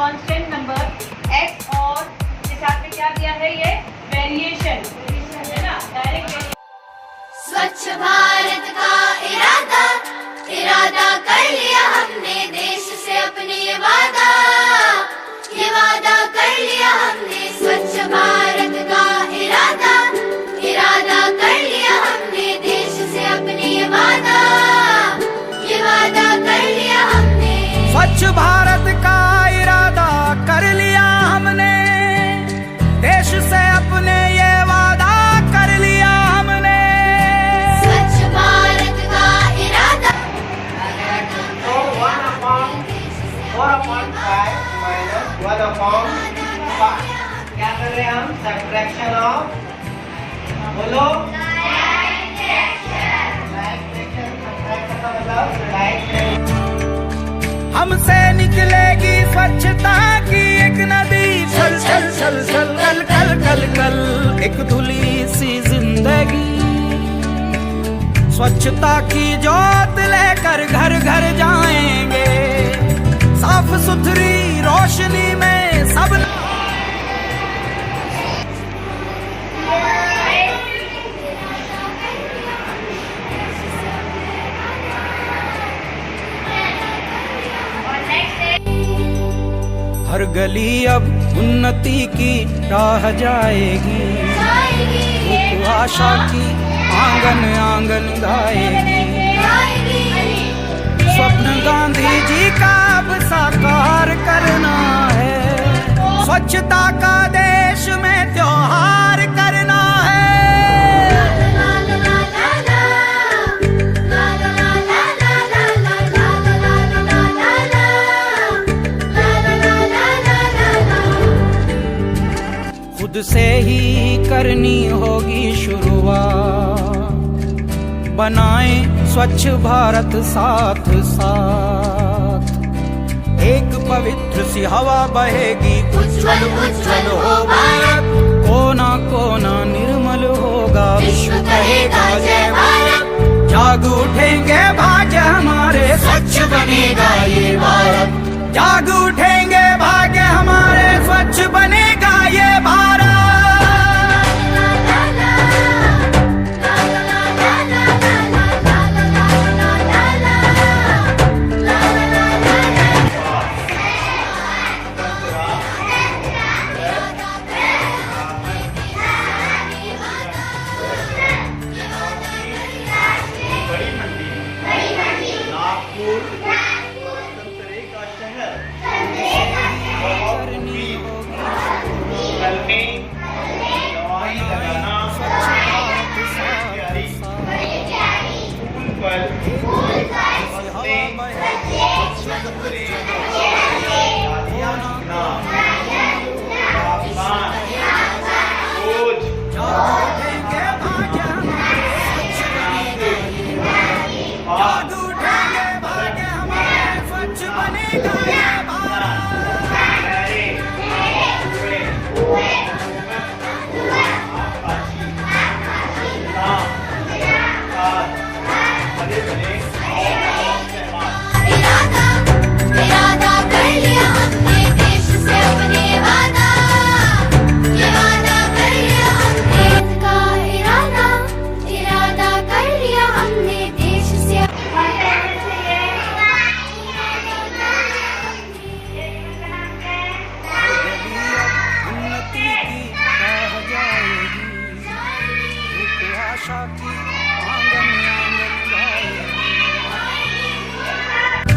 Constant number x और के साथ में क्या दिया है, ये वेरिएशन है ना, डायरेक्ट। स्वच्छ भारत का इरादा कर लिया हमने, देश से अपने ये वादा कर लिया हमने। स्वच्छ भारत का इरादा कर लिया हमने, देश से अपने ये वादा कर लिया हमने। स्वच्छ भारत का इरादा कर लिया हमने, देश से अपने ये वादा कर लिया हमने। स्वच्छ भारत का इरादा। So 1/4/5 minus 1/5. क्या कर रहे हैं हम? सब्ट्रैक्शन ऑफ, बोलो, लाइक फ्रैक्शन, सब्ट्रैक्शन का मतलब लाइक। हमसे निकलेगी स्वच्छता की एक नदी, चल चल चल चल कल कल कल कल, एक धुली सी जिंदगी। स्वच्छता की जोत लेकर घर घर जाएंगे, साफ सुथरी रोशनी में सब। हर गली अब उन्नति की राह जाएगी, एक आशा की आंगन आंगन गाएगी। स्वप्न गांधी जी का अब साकार करना है, स्वच्छता का देश में त्योहार करना है। खुद से ही करनी होगी शुरुआत, बनाएं स्वच्छ भारत साथ साथ। एक पवित्र सी हवा बहेगी, उज्ज्वल उज्ज्वल हो भारत। कोना कोना निर्मल होगा, विश्व कहेगा जय भारत। जाग उठेंगे भाग्य हमारे, स्वच्छ बनेगा ये भारत। जाग उठेंगे भाग्य हमारे, स्वच्छ बनेगा ये भारत।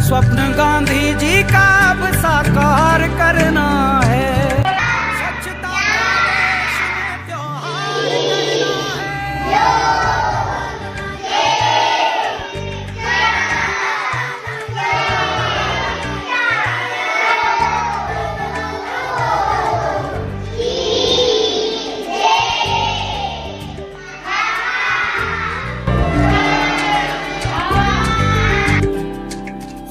स्वप्न गांधी जी का अब साकार करना है, स्वच्छता का देश में त्योहार करना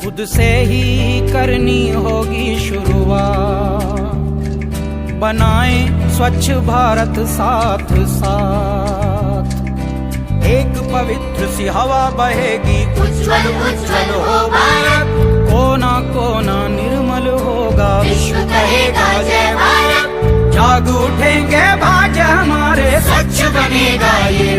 खुद से ही करनी होगी शुरुआत, बनाएं स्वच्छ भारत साथ साथ। एक पवित्र सी हवा बहेगी, उज्ज्वल उज्ज्वल हो भारत। कोना कोना निर्मल होगा, विश्व बनेगा ये